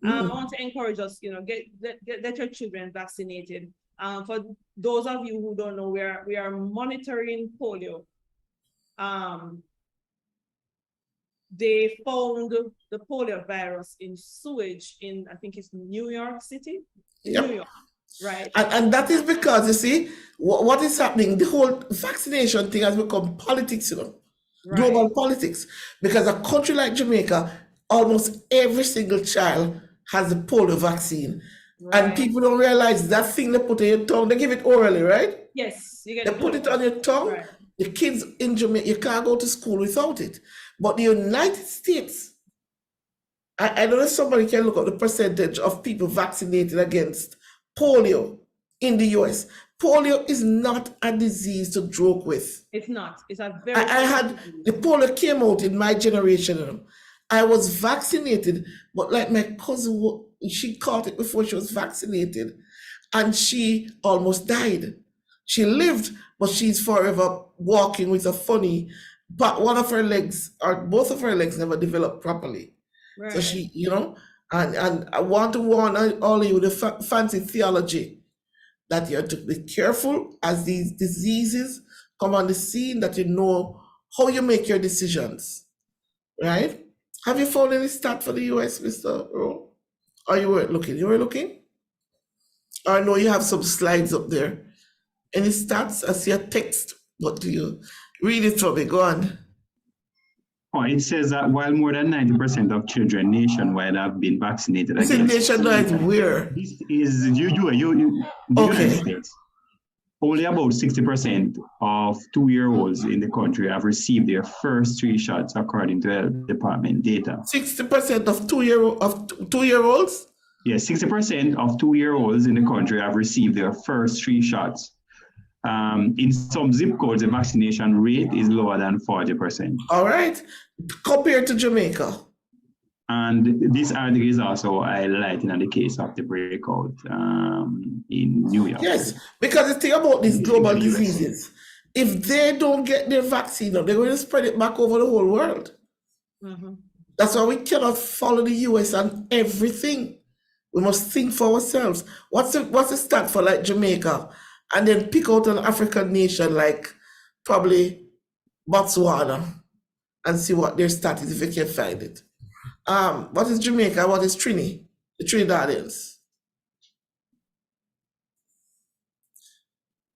Speaker 1: I want to encourage us, you know, get your children vaccinated. For those of you who don't know, we are monitoring polio. They found the polio virus in sewage in, I think it's New York City.
Speaker 4: Yep.
Speaker 1: New York, right?
Speaker 4: And that is because, you see, what is happening, the whole vaccination thing has become politics, you know, global politics. Because a country like Jamaica, almost every single child has the polio vaccine. And people don't realize that thing they put in your tongue, they give it orally, right?
Speaker 1: Yes.
Speaker 4: They put it on your tongue, The kids in Jamaica, you can't go to school without it. But the United States, I don't know if somebody can look at the percentage of people vaccinated against polio in the US. Polio is not a disease to joke with.
Speaker 1: It's not. It's a very.
Speaker 4: I had, the polio came out in my generation. I was vaccinated, but like my cousin, she caught it before she was vaccinated, and she almost died. She lived, but she's forever walking with a funny, but one of her legs, or both of her legs, never developed properly. Right. So she, you know, and I want to warn all of you, the fancy theology, that you have to be careful as these diseases come on the scene, that you know how you make your decisions, right? Have you found any stat for the US, Mr. Rowe? Or you weren't looking? You were looking? I know you have some slides up there. Any stats? I see a text, but do you read it for me? Go on.
Speaker 2: Oh, it says that while more than 90% of children nationwide have been vaccinated
Speaker 4: against nationwide where?
Speaker 2: This is the United States. Only about 60% of 2-year-olds in the country have received their first 3 shots, according to health department data.
Speaker 4: 60% of two-year-olds?
Speaker 2: Yes, 60% of 2-year-olds in the country have received their first 3 shots. In some zip codes, the vaccination rate is lower than 40%.
Speaker 4: All right, compared to Jamaica.
Speaker 2: And this article is also highlighting on the case of the breakout in New York.
Speaker 4: Yes, because the thing about these global diseases, if they don't get their vaccine, they're going to spread it back over the whole world. Mm-hmm. That's why we cannot follow the US on everything. We must think for ourselves. What's the stat for like Jamaica? And then pick out an African nation like probably Botswana and see what their stat is if you can find it. What is Jamaica? What is Trini? The Trinidadians.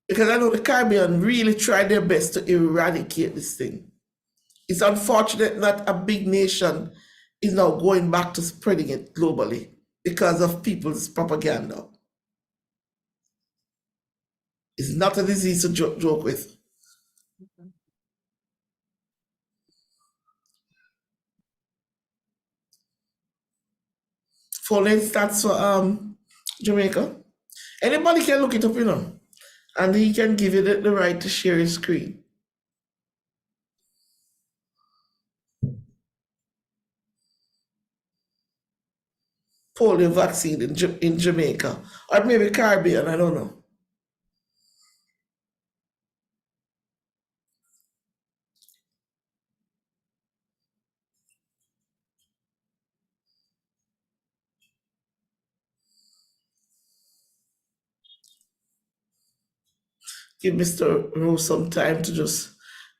Speaker 4: Because I know the Caribbean really tried their best to eradicate this thing. It's unfortunate that a big nation is now going back to spreading it globally because of people's propaganda. It's not a disease to joke with. Full stats for Jamaica. Anybody can look it up, you know, and he can give you the right to share his screen. Polio vaccine in Jamaica, or maybe Caribbean, I don't know. Give Mr. Rose some time to just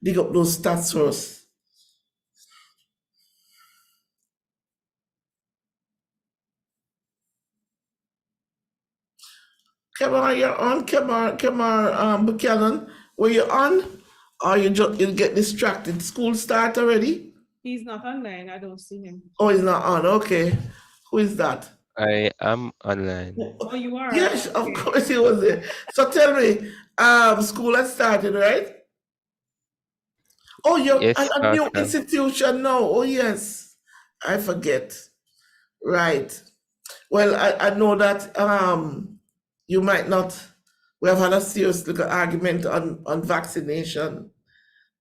Speaker 4: dig up those stats for us. Come on, you're on. Come on, Buchanan. Were you on? Or you get distracted? School start already?
Speaker 1: He's not online. I don't see him.
Speaker 4: Oh, he's not on. Okay. Who is that?
Speaker 9: I am online.
Speaker 1: Oh, you are?
Speaker 4: Yes, of course he was there. So tell me, school has started, right? Oh, you're
Speaker 9: Yes,
Speaker 4: at a new institution now. Oh, yes. I forget. Right. Well, I know that you might not, we have had a serious little argument on vaccination,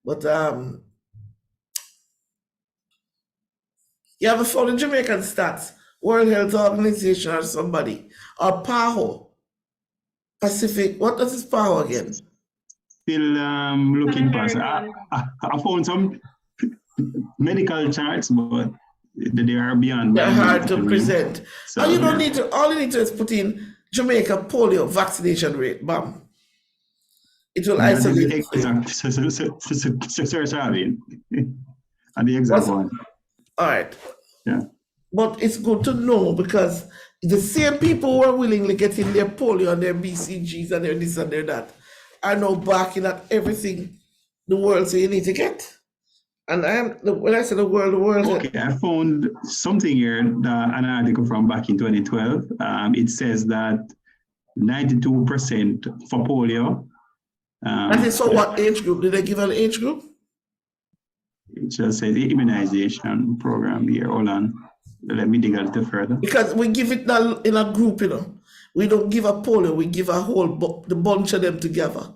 Speaker 4: but you haven't followed Jamaican stats, World Health Organization or somebody, or PAHO, Pacific, what does this PAHO again?
Speaker 2: Still looking past. I found some medical charts, but they are beyond.
Speaker 4: They're hard to present. So, and you don't need to, all you need to is put in Jamaica polio vaccination rate, bam. It will isolate.
Speaker 2: Search having. And the exact one.
Speaker 4: All right.
Speaker 2: Yeah.
Speaker 4: But it's good to know because the same people who are willingly getting their polio and their BCGs and their this and their that are now backing at everything the world say you need to get. And when I say the world.
Speaker 2: Okay, I found something here, an article from back in 2012. It says that 92% for polio
Speaker 4: That is for what age group? Did they give an age group?
Speaker 2: It just says the immunization program here. Hold on. Let me dig a little further.
Speaker 4: Because we give it in a group, you know. We don't give a polio, we give a whole the bunch of them together.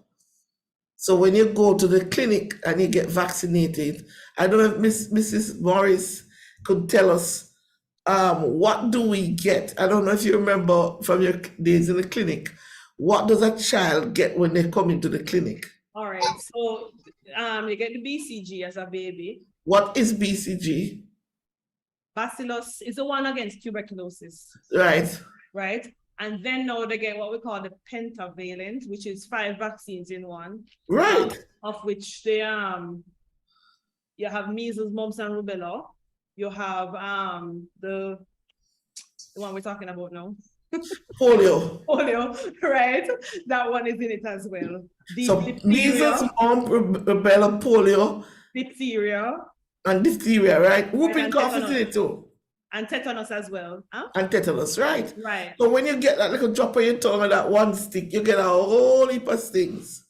Speaker 4: So when you go to the clinic and you get vaccinated, I don't know if Mrs. Morris could tell us what do we get? I don't know if you remember from your days in the clinic. What does a child get when they come into the clinic?
Speaker 1: All right, so you get the BCG as a baby.
Speaker 4: What is BCG?
Speaker 1: Bacillus is the one against tuberculosis.
Speaker 4: Right.
Speaker 1: Right. And then now they get what we call the pentavalent, which is 5 vaccines in one.
Speaker 4: Right.
Speaker 1: Of which they you have measles, mumps, and rubella. You have the one we're talking about now.
Speaker 4: Polio.
Speaker 1: Polio, right? That one is in it as well.
Speaker 4: So measles, mumps, rubella, polio,
Speaker 1: diphtheria,
Speaker 4: and diphtheria, right? Whooping
Speaker 1: and
Speaker 4: cough is in it too.
Speaker 1: And tetanus as well. Huh?
Speaker 4: And tetanus, right?
Speaker 1: Right.
Speaker 4: So when you get that little drop on your tongue and that one stick, you get a whole heap of things,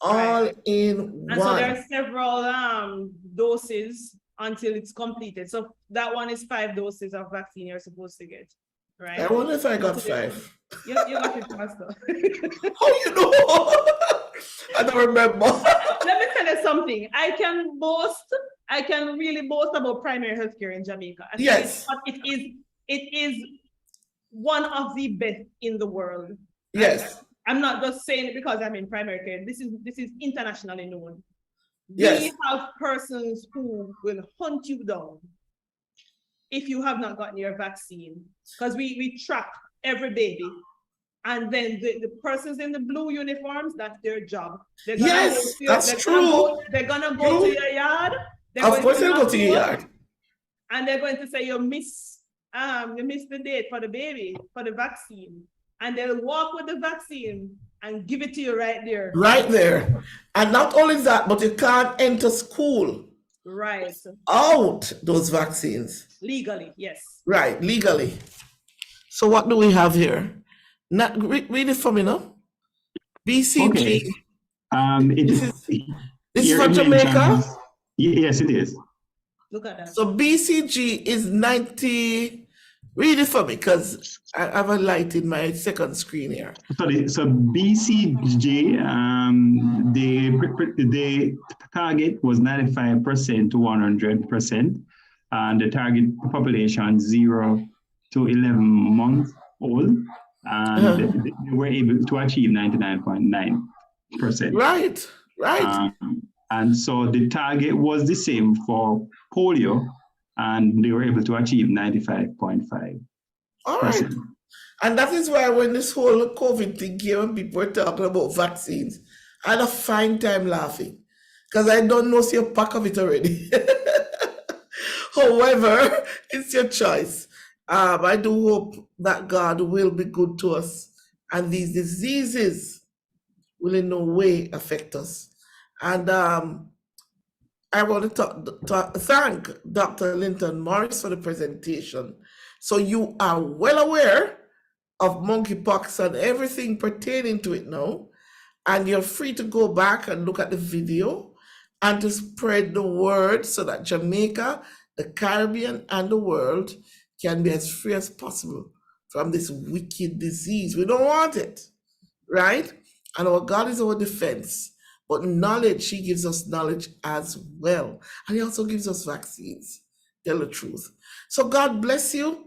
Speaker 4: all in
Speaker 1: and
Speaker 4: one.
Speaker 1: so there are several doses until it's completed. So that one is 5 doses of vaccine you're supposed to get, right?
Speaker 4: I wonder if I got 5.
Speaker 1: You got it faster.
Speaker 4: How you know? I don't remember.
Speaker 1: Let me tell you something. I can really boast about primary healthcare in Jamaica.
Speaker 4: Yes.
Speaker 1: But it is one of the best in the world.
Speaker 4: Yes.
Speaker 1: I'm not just saying it because I'm in primary care. This is internationally known.
Speaker 4: Yes.
Speaker 1: We have persons who will hunt you down if you have not gotten your vaccine, because we track every baby. And then the persons in the blue uniforms, that's their job.
Speaker 4: Yes, that's true.
Speaker 1: They're gonna go to your yard.
Speaker 4: Of course they'll go to your yard.
Speaker 1: And they're going to say you miss the date for the baby, for the vaccine. And they'll walk with the vaccine and give it to you right there.
Speaker 4: Right there. And not only that, but you can't enter school.
Speaker 1: Right.
Speaker 4: Out those vaccines.
Speaker 1: Legally, yes.
Speaker 4: Right, legally. So what do we have here? Not read it for me now. BCG.
Speaker 2: Okay.
Speaker 4: This is for Jamaica?
Speaker 2: Yes, it is.
Speaker 1: Look at that.
Speaker 4: So BCG is 90. Read it for me, because I have a light in my second screen here.
Speaker 2: So BCG, the target was 95% to 100%, and the target population 0 to 11 months old, and they were able to achieve 99.9%.
Speaker 4: Right, right.
Speaker 2: And so the target was the same for polio, and they were able to achieve 95.5%.
Speaker 4: All right. And that is why when this whole COVID thing came and people were talking about vaccines, I had a fine time laughing, because I don't know see a pack of it already. However, it's your choice. I do hope that God will be good to us and these diseases will in no way affect us. And I want to thank Dr. Linton Morris for the presentation. So you are well aware of monkeypox and everything pertaining to it now, and you're free to go back and look at the video and to spread the word so that Jamaica, the Caribbean, and the world can be as free as possible from this wicked disease. We don't want it, right? And our God is our defense. But knowledge, he gives us knowledge as well. And he also gives us vaccines. Tell the truth. So God bless you.